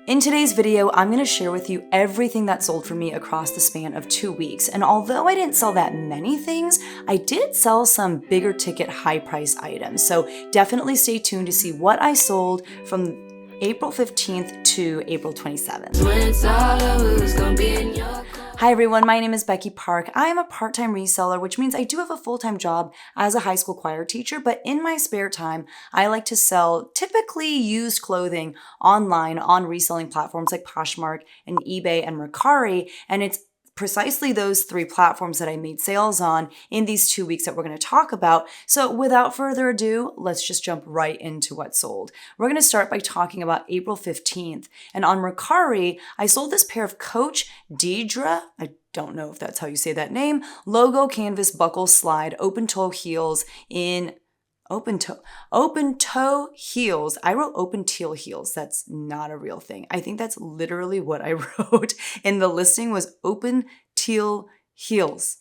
In today's video, I'm going to share with you everything that sold for me across the span of 2 weeks. And although I didn't sell that many things, I did sell some bigger ticket, high price items. So definitely stay tuned to see what I sold from April 15th to April 27th. Hi everyone, my name is Becky Park. I am a part-time reseller, which means I do have a full-time job as a high school choir teacher, but in my spare time, I like to sell typically used clothing online on reselling platforms like Poshmark and eBay and Mercari, and it's precisely those 3 platforms that I made sales on in these 2 weeks that we're going to talk about. So without further ado, let's just jump right into what sold. We're going to start by talking about April 15th. And on Mercari, I sold this pair of Coach Deidre, I don't know if that's how you say that name, logo canvas buckle slide open toe heels in open toe heels. I wrote open teal heels. That's not a real thing. I think that's literally what I wrote in the listing was open teal heels.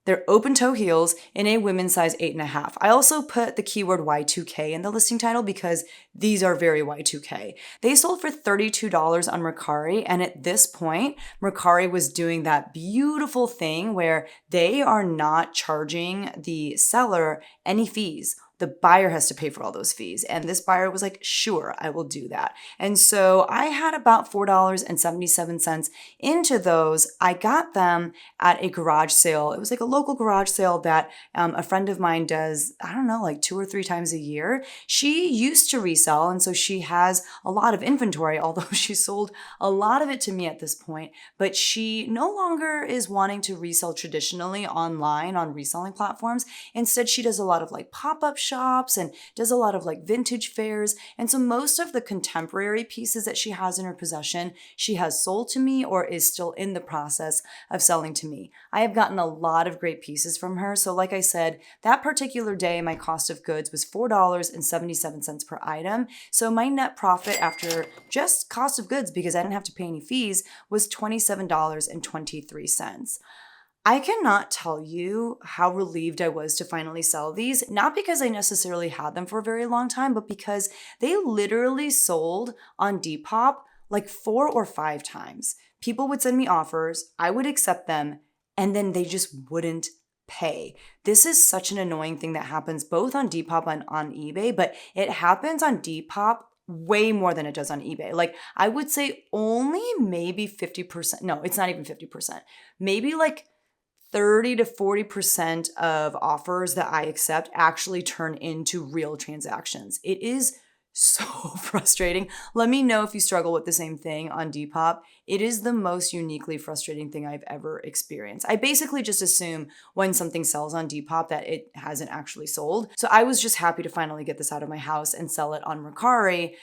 They're open toe heels in a women's size 8.5. I also put the keyword Y2K in the listing title because these are very Y2K. They sold for $32 on Mercari, and at this point, Mercari was doing that beautiful thing where they are not charging the seller any fees. The buyer has to pay for all those fees. And this buyer was like, sure, I will do that. And so I had about $4.77 into those. I got them at a garage sale. It was like a local garage sale that a friend of mine does, I don't know, like 2 or 3 times a year. She used to resell, and so she has a lot of inventory, although she sold a lot of it to me at this point. But she no longer is wanting to resell traditionally online on reselling platforms. Instead, she does a lot of like pop-up shops and does a lot of like vintage fairs. And so most of the contemporary pieces that she has in her possession, she has sold to me or is still in the process of selling to me. I have gotten a lot of great pieces from her. So like I said, that particular day, my cost of goods was $4.77 per item. So my net profit after just cost of goods, because I didn't have to pay any fees, was $27.23. I cannot tell you how relieved I was to finally sell these, not because I necessarily had them for a very long time, but because they literally sold on Depop like 4 or 5 times. People would send me offers, I would accept them, and then they just wouldn't pay. This is such an annoying thing that happens both on Depop and on eBay, but it happens on Depop way more than it does on eBay. Like I would say only maybe 50%. No, it's not even 50%. Maybe like 30 to 40% of offers that I accept actually turn into real transactions. It is so frustrating. Let me know if you struggle with the same thing on Depop. It is the most uniquely frustrating thing I've ever experienced. I basically just assume when something sells on Depop that it hasn't actually sold. So I was just happy to finally get this out of my house and sell it on Mercari.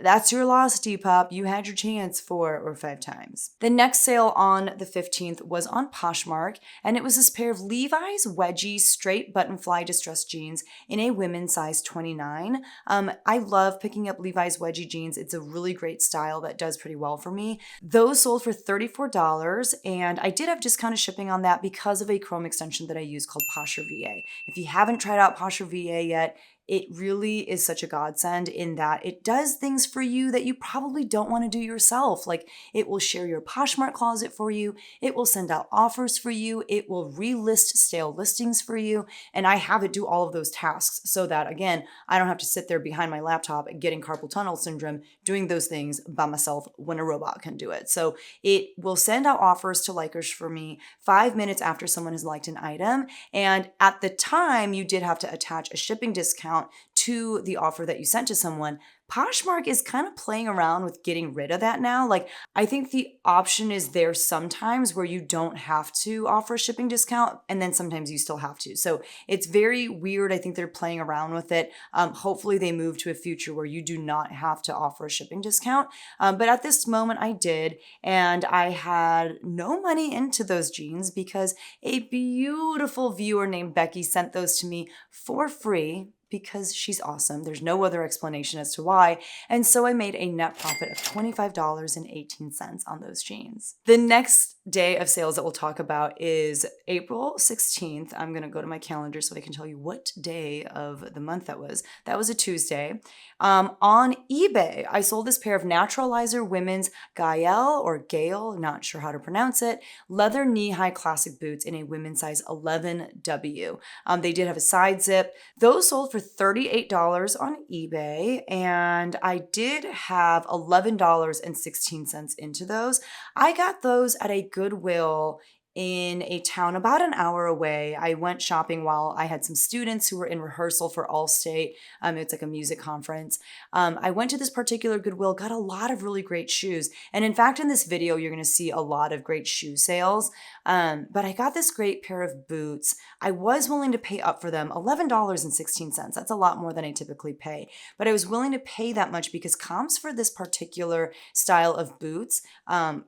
That's your loss, Depop. You had your chance 4 or 5 times. The next sale on the 15th was on Poshmark, and it was this pair of Levi's wedgie straight button fly distressed jeans in a women's size 29. I love picking up Levi's wedgie jeans. It's a really great style that does pretty well for me. Those sold for $34, and I did have discounted shipping on that because of a Chrome extension that I use called Posher VA. If you haven't tried out Posher VA yet, it really is such a godsend in that it does things for you that you probably don't want to do yourself. Like it will share your Poshmark closet for you. It will send out offers for you. It will relist stale listings for you. And I have it do all of those tasks so that, again, I don't have to sit there behind my laptop getting carpal tunnel syndrome doing those things by myself when a robot can do it. So it will send out offers to likers for me 5 minutes after someone has liked an item. And at the time, you did have to attach a shipping discount to the offer that you sent to someone. Poshmark is kind of playing around with getting rid of that now. Like, I think the option is there sometimes where you don't have to offer a shipping discount, and then sometimes you still have to. So it's very weird. I think they're playing around with it. Hopefully they move to a future where you do not have to offer a shipping discount. But at this moment I did, and I had no money into those jeans because a beautiful viewer named Becky sent those to me for free. because she's awesome. There's no other explanation as to why. And so I made a net profit of $25.18 on those jeans. The next day of sales that we'll talk about is April 16th. I'm going to go to my calendar so I can tell you what day of the month that was. That was a Tuesday. On eBay, I sold this pair of Naturalizer women's Gael or Gale, not sure how to pronounce it, leather knee-high classic boots in a women's size 11W. They did have a side zip. Those sold for $38 on eBay, and I did have $11.16 into those. I got those at a Goodwill in a town about an hour away. I went shopping while I had some students who were in rehearsal for Allstate. It's like a music conference. I went to this particular Goodwill, got a lot of really great shoes. And in fact, in this video, you're going to see a lot of great shoe sales. But I got this great pair of boots. I was willing to pay up for them, $11.16. That's a lot more than I typically pay. But I was willing to pay that much because comps for this particular style of boots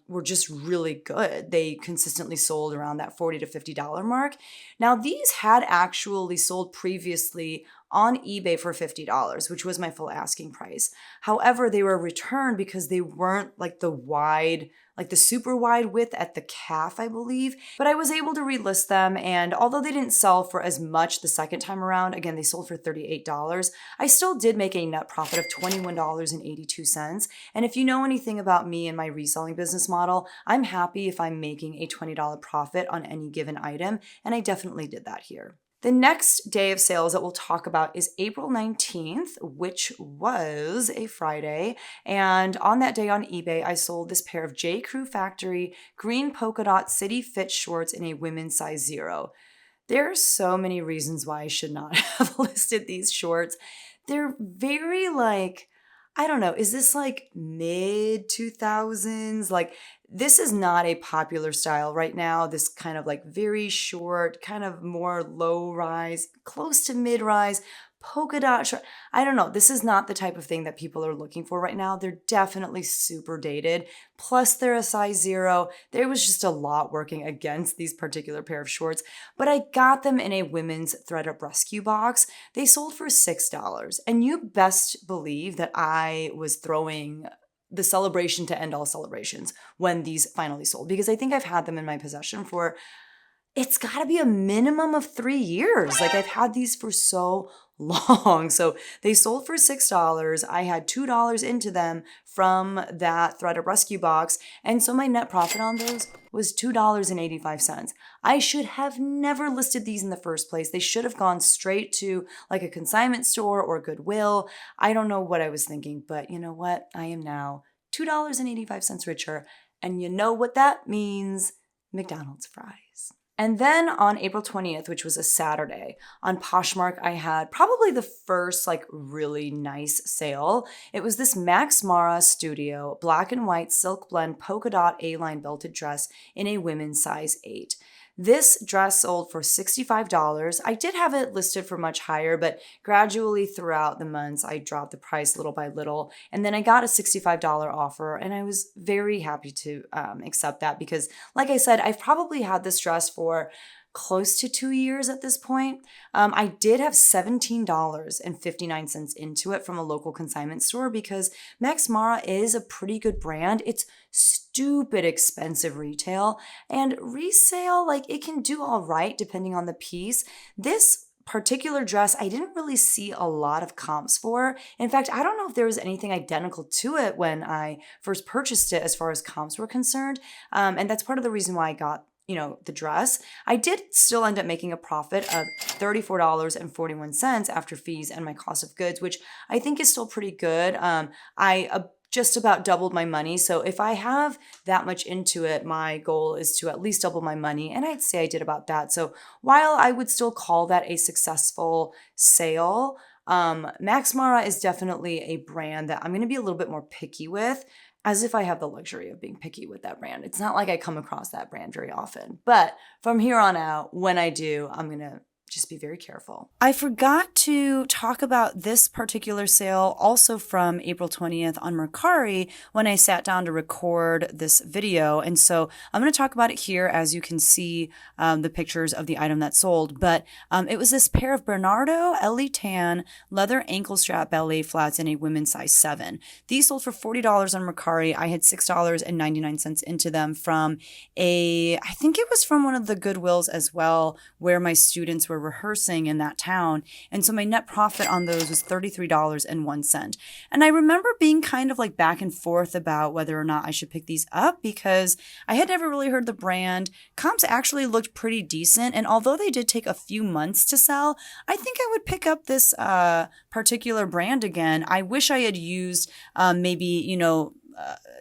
were just really good. They consistently sold around that $40 to $50 mark. Now, these had actually sold previously on eBay for $50, which was my full asking price. However, they were returned because they weren't like the super wide width at the calf, I believe. But I was able to relist them, and although they didn't sell for as much the second time around, again, they sold for $38, I still did make a net profit of $21.82. And if you know anything about me and my reselling business model, I'm happy if I'm making a $20 profit on any given item, and I definitely did that here. The next day of sales that we'll talk about is April 19th, which was a Friday. And on that day on eBay, I sold this pair of J. Crew Factory green polka dot city fit shorts in a women's size 0. There are so many reasons why I should not have listed these shorts. They're very I don't know, is this like mid 2000s? This is not a popular style right now. This kind of very short, kind of more low rise, close to mid rise, polka dot short. I don't know. This is not the type of thing that people are looking for right now. They're definitely super dated. Plus they're a size 0. There was just a lot working against these particular pair of shorts, but I got them in a women's ThredUp rescue box. They sold for $6. And you best believe that I was throwing the celebration to end all celebrations when these finally sold, because I think I've had them in my possession for, it's got to be a minimum of 3 years. I've had these for so long. So they sold for $6. I had $2 into them from that ThredUp rescue box. And so my net profit on those was $2.85. I should have never listed these in the first place. They should have gone straight to a consignment store or Goodwill. I don't know what I was thinking, but you know what? I am now $2.85 richer. And you know what that means? McDonald's fries. And then on April 20th, which was a Saturday, on Poshmark, I had probably the first really nice sale. It was this Max Mara Studio black and white silk blend polka dot A-line belted dress in a women's size 8. This dress sold for $65. I did have it listed for much higher, but gradually throughout the months, I dropped the price little by little. And then I got a $65 offer, and I was very happy to accept that because, like I said, I've probably had this dress for close to 2 years at this point. I did have $17.59 into it from a local consignment store because Max Mara is a pretty good brand. It's stupid expensive retail, and resale, it can do all right depending on the piece. This particular dress, I didn't really see a lot of comps for. In fact, I don't know if there was anything identical to it when I first purchased it as far as comps were concerned. And that's part of the reason why I got the dress. I did still end up making a profit of $34.41 after fees and my cost of goods, which I think is still pretty good. I just about doubled my money. So if I have that much into it, my goal is to at least double my money. And I'd say I did about that. So while I would still call that a successful sale, Max Mara is definitely a brand that I'm going to be a little bit more picky with, as if I have the luxury of being picky with that brand. It's not like I come across that brand very often. But from here on out, when I do, I'm going to just be very careful. I forgot to talk about this particular sale also from April 20th on Mercari when I sat down to record this video. And so I'm going to talk about it here as you can see the pictures of the item that sold. But it was this pair of Bernardo Ellie Tan leather ankle strap ballet flats in a women's size 7. These sold for $40 on Mercari. I had $6.99 into them from I think it was from one of the Goodwills as well, where my students were rehearsing in that town. And so my net profit on those was $33.01. And I remember being kind of like back and forth about whether or not I should pick these up because I had never really heard the brand. Comps actually looked pretty decent. And although they did take a few months to sell, I think I would pick up this particular brand again. I wish I had used maybe,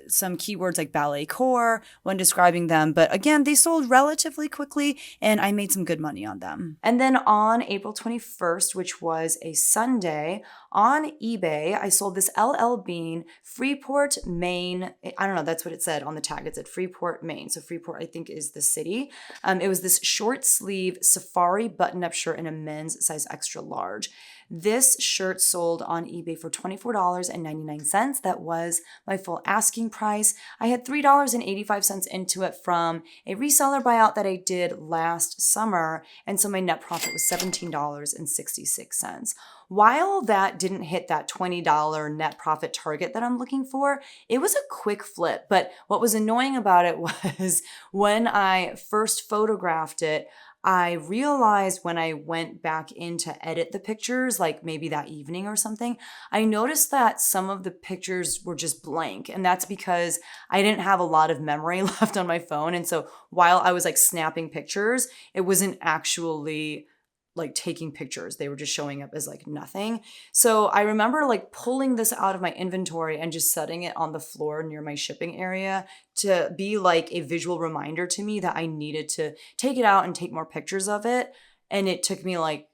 some keywords like ballet core when describing them. But again, they sold relatively quickly and I made some good money on them. And then on April 21st, which was a Sunday, on eBay, I sold this LL Bean, Freeport, Maine. I don't know, that's what it said on the tag. It said Freeport, Maine. So Freeport, I think, is the city. It was this short sleeve safari button-up shirt in a men's size extra large. This shirt sold on eBay for $24.99. That was my full asking price. I had $3.85 into it from a reseller buyout that I did last summer, and so my net profit was $17.66. While that didn't hit that $20 net profit target that I'm looking for, it was a quick flip. But what was annoying about it was when I first photographed it, I realized when I went back in to edit the pictures, like maybe that evening or something, I noticed that some of the pictures were just blank. And that's because I didn't have a lot of memory left on my phone. And so while I was like snapping pictures, it wasn't actually like taking pictures. They were just showing up as like nothing. So I remember like pulling this out of my inventory and just setting it on the floor near my shipping area to be like a visual reminder to me that I needed to take it out and take more pictures of it. And it took me like,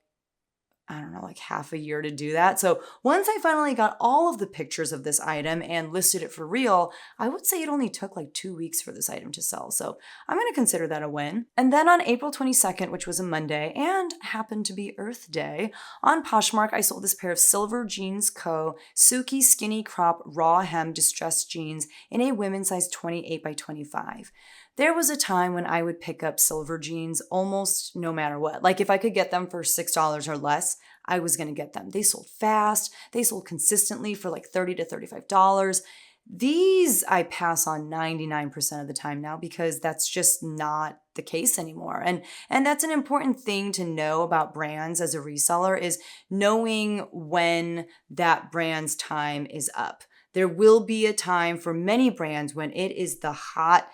I don't know, like half a year to do that. So once I finally got all of the pictures of this item and listed it for real, I would say it only took like 2 weeks for this item to sell. So I'm going to consider that a win. And then on April 22nd, which was a Monday and happened to be Earth Day, on Poshmark, I sold this pair of Silver Jeans Co. Suki Skinny Crop Raw Hem Distressed Jeans in a women's size 28 by 25. There was a time when I would pick up silver jeans almost no matter what. Like if I could get them for $6 or less, I was going to get them. They sold fast. They sold consistently for like $30 to $35. These I pass on 99% of the time now because that's just not the case anymore. And that's an important thing to know about brands as a reseller is knowing when that brand's time is up. There will be a time for many brands when it is the hot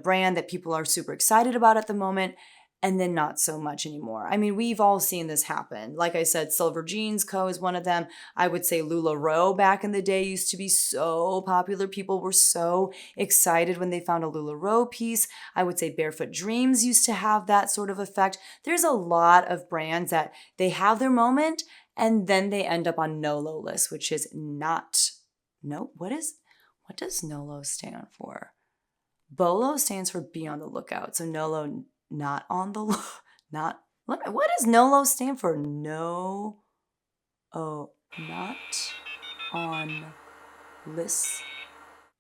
brand that people are super excited about at the moment, and then not so much anymore. I mean, we've all seen this happen. Like I said, Silver Jeans Co. is one of them. I would say LuLaRoe back in the day used to be so popular. People were so excited when they found a LuLaRoe piece. I would say Barefoot Dreams used to have that sort of effect. There's a lot of brands that they have their moment, and then they end up on NOLO lists, which is not, no, what does NOLO stand for? BOLO stands for be on the lookout. So NOLO, not on the what does NOLO stand for? Not on lists.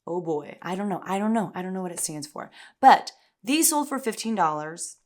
Oh boy. I don't know what it stands for. But these sold for $15.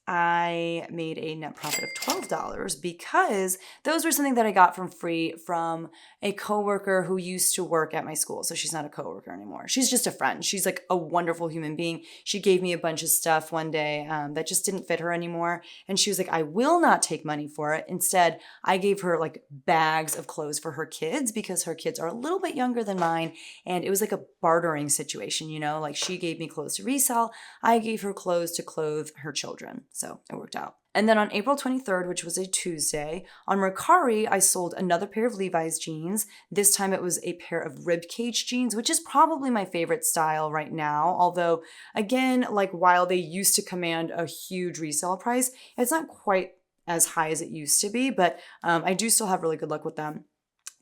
I made a net profit of $12 because those were something that I got from free from a coworker who used to work at my school. So she's not a coworker anymore. She's just a friend. She's like a wonderful human being. She gave me a bunch of stuff one day that just didn't fit her anymore. And she was like, I will not take money for it. Instead, I gave her like bags of clothes for her kids because her kids are a little bit younger than mine. And it was like a bartering situation, like she gave me clothes to resell. I gave her clothes to clothe her children. So it worked out. And then on April 23rd, which was a Tuesday, on Mercari, I sold another pair of Levi's jeans. This time it was a pair of ribcage jeans, which is probably my favorite style right now. Although, again, like while they used to command a huge resale price, it's not quite as high as it used to be, but I do still have really good luck with them.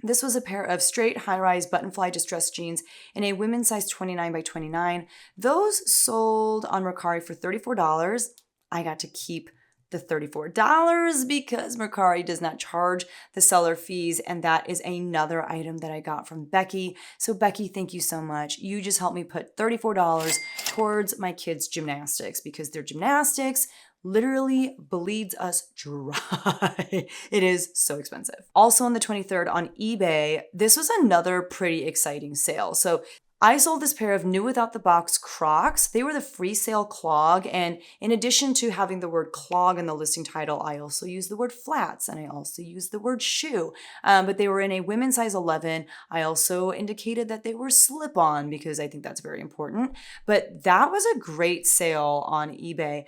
This was a pair of straight high-rise button-fly distressed jeans in a women's size 29 by 29. Those sold on Mercari for $34. I got to keep the $34 because Mercari does not charge the seller fees. And that is another item that I got from Becky. So Becky, thank you so much. You just helped me put $34 towards my kids' gymnastics because their gymnastics literally bleeds us dry. It is so expensive. Also on the 23rd on eBay, this was another pretty exciting sale. So I sold this pair of new without the box Crocs. They were the free sale clog. And in addition to having the word clog in the listing title, I also used the word flats and I also used the word shoe. But they were in a women's size 11. I also indicated that they were slip-on because I think that's very important. But that was a great sale on eBay.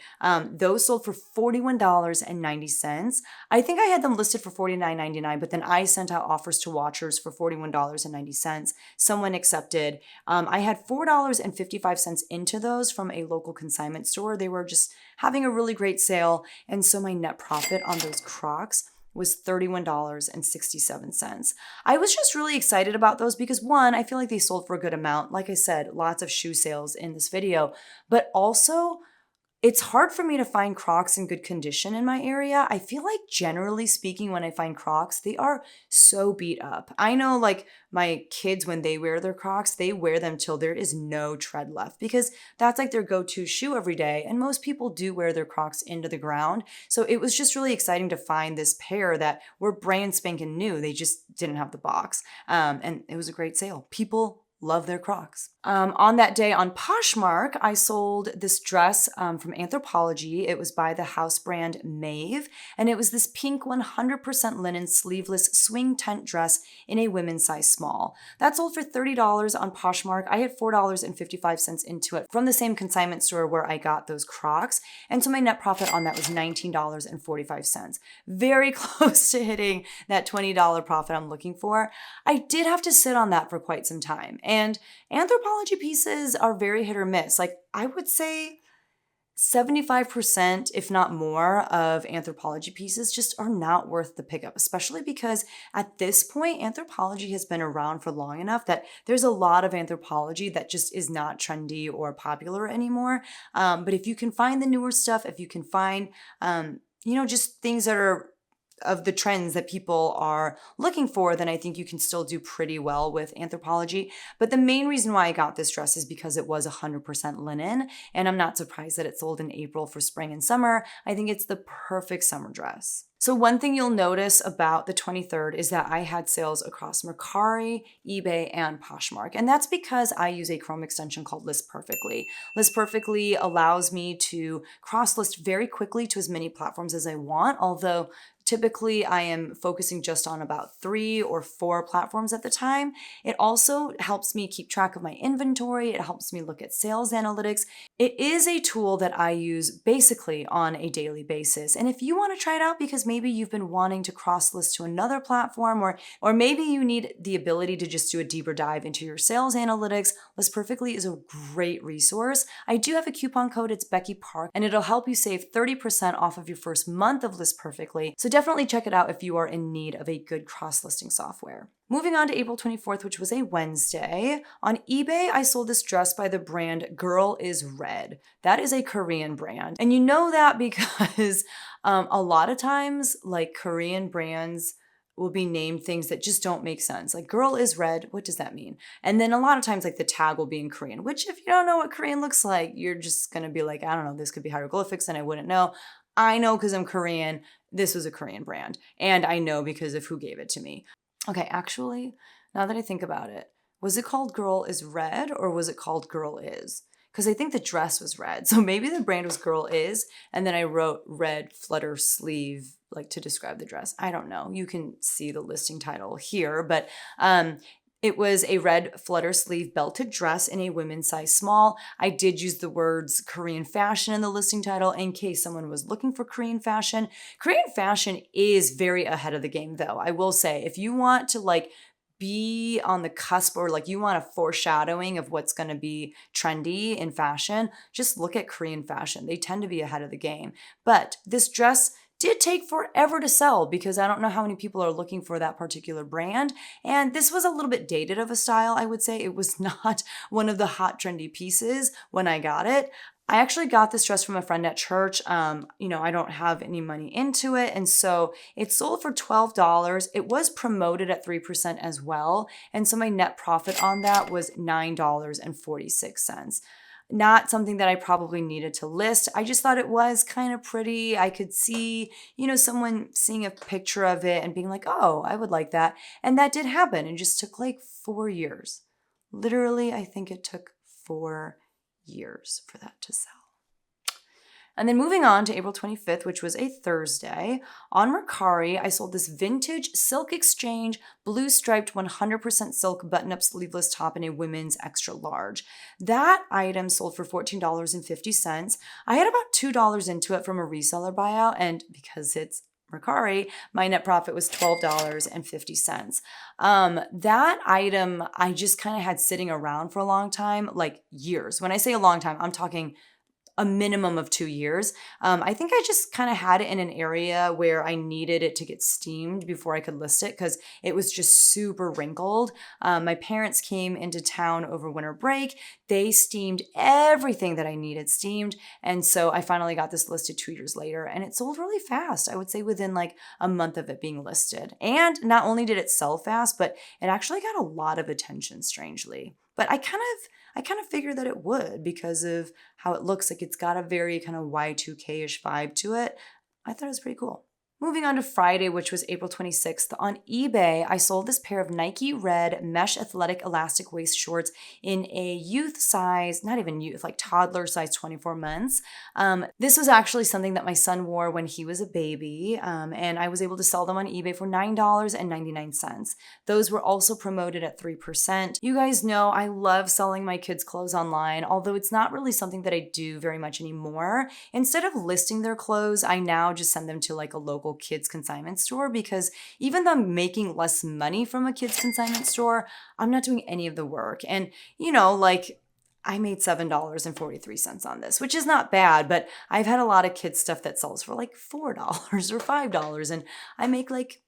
Those sold for $41.90. I think I had them listed for $49.99, but then I sent out offers to watchers for $41.90. Someone accepted. I had $4.55 into those from a local consignment store. They were just having a really great sale. And so my net profit on those Crocs was $31.67. I was just really excited about those because one, I feel like they sold for a good amount. Like I said, lots of shoe sales in this video, but also it's hard for me to find Crocs in good condition in my area. I feel like generally speaking, when I find Crocs, they are so beat up. I know like my kids, when they wear their Crocs, they wear them till there is no tread left because that's like their go-to shoe every day. And most people do wear their Crocs into the ground. So it was just really exciting to find this pair that were brand spanking new. They just didn't have the box. And it was a great sale. People love their Crocs. On that day on Poshmark, I sold this dress from Anthropologie. It was by the house brand Maeve, and it was this pink 100% linen sleeveless swing tent dress in a women's size small. That sold for $30 on Poshmark. I had $4.55 into it from the same consignment store where I got those Crocs, and so my net profit on that was $19.45. Very close to hitting that $20 profit I'm looking for. I did have to sit on that for quite some time. And Anthropologie pieces are very hit or miss. Like I would say 75%, if not more, of Anthropologie pieces just are not worth the pickup, especially because at this point, Anthropologie has been around for long enough that there's a lot of Anthropologie that just is not trendy or popular anymore. But if you can find the newer stuff, if you can find, just things that are of the trends that people are looking for, then I think you can still do pretty well with Anthropologie. But the main reason why I got this dress is because it was 100% linen, and I'm not surprised that it sold in April for spring and summer. I think it's the perfect summer dress. So one thing you'll notice about the 23rd is that I had sales across Mercari, eBay, and Poshmark. And that's because I use a Chrome extension called List Perfectly. List Perfectly allows me to cross-list very quickly to as many platforms as I want, although typically, I am focusing just on about 3 or 4 platforms at the time. It also helps me keep track of my inventory. It helps me look at sales analytics. It is a tool that I use basically on a daily basis. And if you want to try it out because maybe you've been wanting to cross-list to another platform, or maybe you need the ability to just do a deeper dive into your sales analytics, List Perfectly is a great resource. I do have a coupon code, it's BECKYPARK, and it'll help you save 30% off of your first month of List Perfectly. So definitely check it out if you are in need of a good cross-listing software. Moving on to April 24th, which was a Wednesday. On eBay, I sold this dress by the brand Girl is Red. That is a Korean brand. And you know that because a lot of times, like Korean brands will be named things that just don't make sense. Like Girl is Red, what does that mean? And then a lot of times like the tag will be in Korean, which if you don't know what Korean looks like, you're just gonna be like, I don't know, this could be hieroglyphics and I wouldn't know. I know because I'm Korean, this was a Korean brand. And I know because of who gave it to me. Okay, actually, now that I think about it, was it called Girl is Red or was it called Girl is? Because I think the dress was red. So maybe the brand was Girl is, and then I wrote red flutter sleeve, like to describe the dress. I don't know. You can see the listing title here, but it was a red flutter sleeve belted dress in a women's size small. I did use the words Korean fashion in the listing title in case someone was looking for Korean fashion. Korean fashion is very ahead of the game though. I will say, if you want to like be on the cusp or like you want a foreshadowing of what's going to be trendy in fashion, just look at Korean fashion. They tend to be ahead of the game. But this dress did take forever to sell because I don't know how many people are looking for that particular brand. And this was a little bit dated of a style, I would say. It was not one of the hot trendy pieces when I got it. I actually got this dress from a friend at church. I don't have any money into it. And so it sold for $12. It was promoted at 3% as well. And so my net profit on that was $9.46. Not something that I probably needed to list. I just thought it was kind of pretty. I could see, someone seeing a picture of it and being like, oh, I would like that. And that did happen. It just took like 4 years. Literally, I think it took 4 years for that to sell. And then moving on to April 25th, which was a Thursday, on Mercari, I sold this vintage silk exchange, blue striped 100% silk button-up sleeveless top in a women's extra large. That item sold for $14.50. I had about $2 into it from a reseller buyout, and because it's Mercari, my net profit was $12.50. That item I just kind of had sitting around for a long time, like years. When I say a long time, I'm talking a minimum of 2 years. I think I just kind of had it in an area where I needed it to get steamed before I could list it because it was just super wrinkled. My parents came into town over winter break. They steamed everything that I needed steamed. And so I finally got this listed 2 years later and it sold really fast. I would say within like a month of it being listed. And not only did it sell fast, but it actually got a lot of attention, strangely. But I kind of figured that it would because of how it looks. Like it's got a very kind of Y2K-ish vibe to it. I thought it was pretty cool. Moving on to Friday, which was April 26th, on eBay, I sold this pair of Nike red mesh athletic elastic waist shorts in a youth size, not even youth, like toddler size 24 months. This was actually something that my son wore when he was a baby, and I was able to sell them on eBay for $9.99. Those were also promoted at 3%. You guys know I love selling my kids' clothes online, although it's not really something that I do very much anymore. Instead of listing their clothes, I now just send them to like a local kids consignment store because even though I'm making less money from a kids consignment store, I'm not doing any of the work. And I made $7.43 on this, which is not bad, but I've had a lot of kids stuff that sells for like $4 or $5 and I make like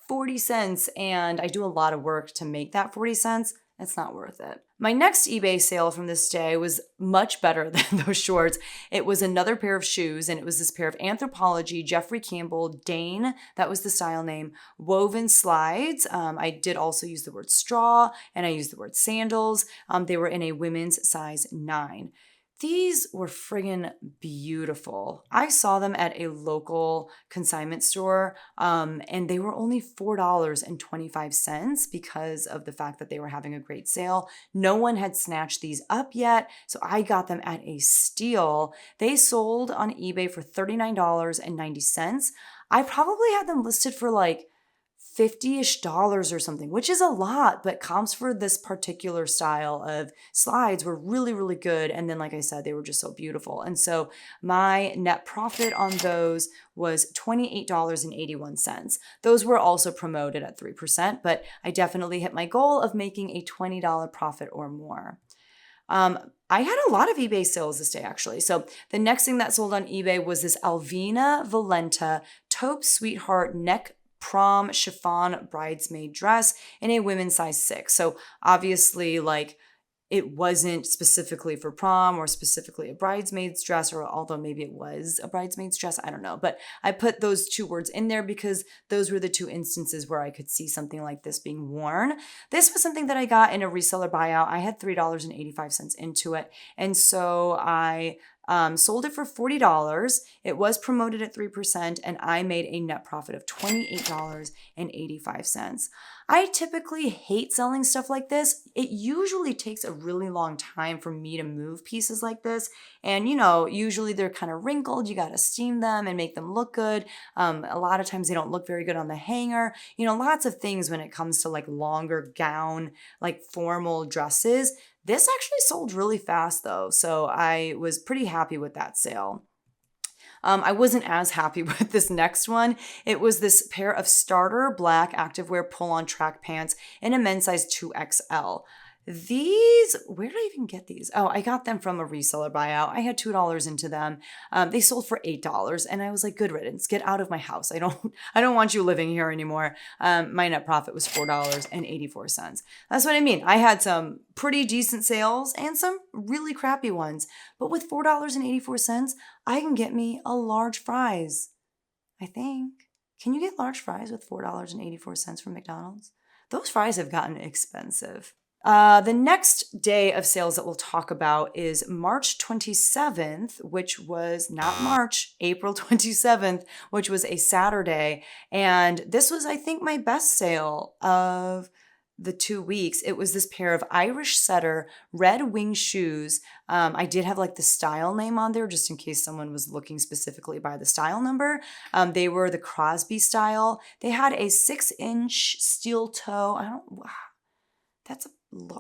40 cents and I do a lot of work to make that 40 cents. It's not worth it. My next eBay sale from this day was much better than those shorts. It was another pair of shoes, and it was this pair of Anthropologie Jeffrey Campbell Dane, that was the style name, woven slides. I did also use the word straw, and I used the word sandals. They were in a women's size 9. These were friggin' beautiful. I saw them at a local consignment store, and they were only $4.25 because of the fact that they were having a great sale. No one had snatched these up yet, so I got them at a steal. They sold on eBay for $39.90. I probably had them listed for like $50-ish or something, which is a lot, but comps for this particular style of slides were really, really good. And then, like I said, they were just so beautiful. And so my net profit on those was $28.81. Those were also promoted at 3%, but I definitely hit my goal of making a $20 profit or more. I had a lot of eBay sales this day, actually. So the next thing that sold on eBay was this Alvina Valenta taupe sweetheart neck prom chiffon bridesmaid dress in a women's size 6. So obviously, like, it wasn't specifically for prom or specifically a bridesmaid's dress, or although maybe it was a bridesmaid's dress, I don't know. But I put those 2 words in there because those were the 2 instances where I could see something like this being worn. This was something that I got in a reseller buyout. I had $3.85 into it. And so I sold it for $40. It was promoted at 3%, and I made a net profit of $28.85. I typically hate selling stuff like this. It usually takes a really long time for me to move pieces like this. And, usually they're kind of wrinkled. You got to steam them and make them look good. A lot of times they don't look very good on the hanger. Lots of things when it comes to like longer gown, like formal dresses. This actually sold really fast though, so I was pretty happy with that sale. I wasn't as happy with this next one. It was this pair of starter black activewear pull-on track pants in a men's size 2XL. Where did I even get these? Oh, I got them from a reseller buyout. I had $2 into them. They sold for $8, and I was like, good riddance, get out of my house. I don't want you living here anymore. My net profit was $4.84. That's what I mean. I had some pretty decent sales and some really crappy ones, but with $4.84, I can get me a large fries. I think. Can you get large fries with $4.84 from McDonald's? Those fries have gotten expensive. The next day of sales that we'll talk about is March 27th, which was not March, April 27th, which was a Saturday. And this was, I think, my best sale of the 2 weeks. It was this pair of Irish setter red wing shoes. I did have like the style name on there just in case someone was looking specifically by the style number. They were the Crosby style. They had a 6-inch steel toe.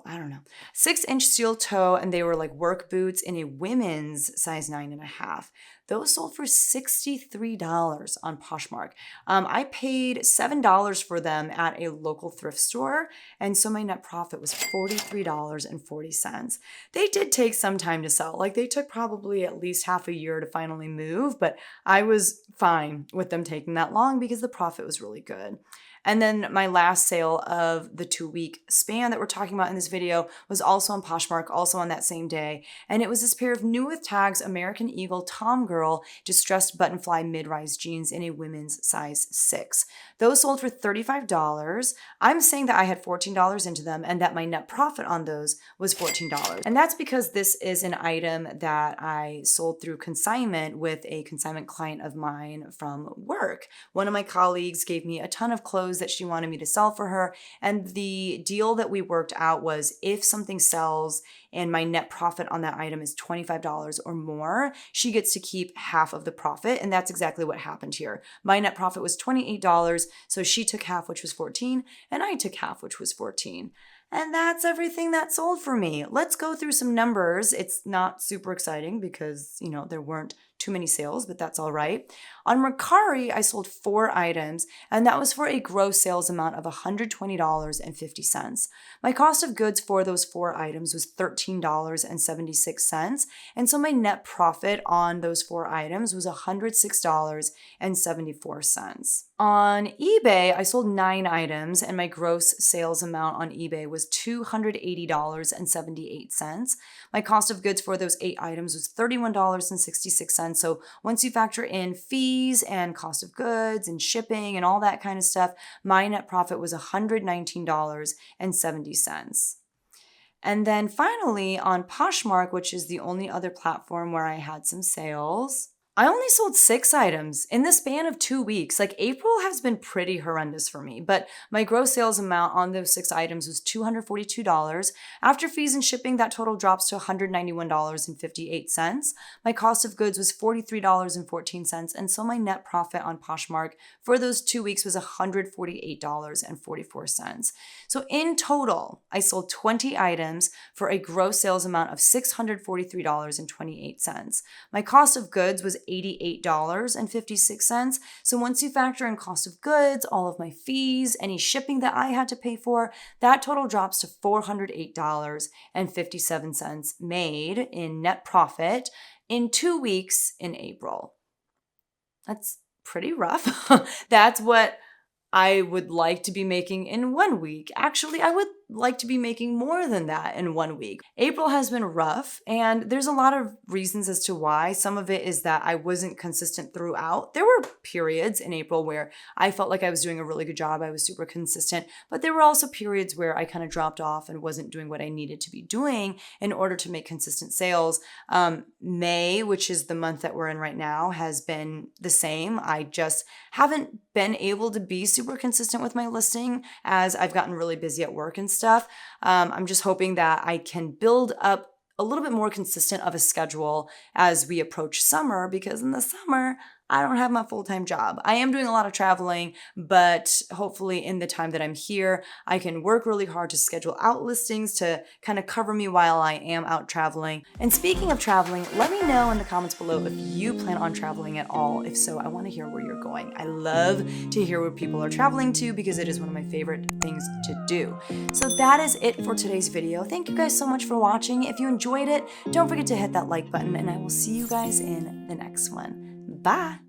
I don't know, 6-inch steel toe, and they were like work boots in a women's size 9.5. Those sold for $63 on Poshmark. I paid $7 for them at a local thrift store, and so my net profit was $43.40. They did take some time to sell. Like they took probably at least half a year to finally move, but I was fine with them taking that long because the profit was really good. And then my last sale of the 2-week span that we're talking about in this video was also on Poshmark, also on that same day. And it was this pair of new with tags American Eagle Tom Girl distressed buttonfly mid-rise jeans in a women's size 6. Those sold for $35. I'm saying that I had $14 into them and that my net profit on those was $14. And that's because this is an item that I sold through consignment with a consignment client of mine from work. One of my colleagues gave me a ton of clothes that she wanted me to sell for her. And the deal that we worked out was if something sells and my net profit on that item is $25 or more, she gets to keep half of the profit. And that's exactly what happened here. My net profit was $28. So she took half, which was $14, and I took half, which was $14. And that's everything that sold for me. Let's go through some numbers. It's not super exciting because, there weren't too many sales, but that's all right. On Mercari, I sold 4 items, and that was for a gross sales amount of $120.50. My cost of goods for those 4 items was $13.76, and so my net profit on those 4 items was $106.74. On eBay, I sold 9 items, and my gross sales amount on eBay was $280.78. My cost of goods for those 8 items was $31.66. So once you factor in fees and cost of goods and shipping and all that kind of stuff, my net profit was $119.70. And then finally on Poshmark, which is the only other platform where I had some sales, I only sold 6 items in the span of 2 weeks. Like April has been pretty horrendous for me, but my gross sales amount on those 6 items was $242. After fees and shipping, that total drops to $191.58. My cost of goods was $43.14. And so my net profit on Poshmark for those 2 weeks was $148.44. So in total, I sold 20 items for a gross sales amount of $643.28. My cost of goods was $88.56. So once you factor in cost of goods, all of my fees, any shipping that I had to pay for, that total drops to $408.57 made in net profit in 2 weeks in April. That's pretty rough. That's what I would like to be making in 1 week. Actually, I would like to be making more than that in 1 week. April has been rough, and there's a lot of reasons as to why. Some of it is that I wasn't consistent throughout. There were periods in April where I felt like I was doing a really good job. I was super consistent, but there were also periods where I kind of dropped off and wasn't doing what I needed to be doing in order to make consistent sales. May, which is the month that we're in right now, has been the same. I just haven't been able to be super consistent with my listing as I've gotten really busy at work and stuff. I'm just hoping that I can build up a little bit more consistent of a schedule as we approach summer, because in the summer, I don't have my full-time job. I am doing a lot of traveling, but hopefully in the time that I'm here, I can work really hard to schedule out listings to kind of cover me while I am out traveling. And speaking of traveling, let me know in the comments below if you plan on traveling at all. If so, I want to hear where you're going. I love to hear where people are traveling to because it is one of my favorite things to do. So that is it for today's video. Thank you guys so much for watching. If you enjoyed it, don't forget to hit that like button, and I will see you guys in the next one. Bye!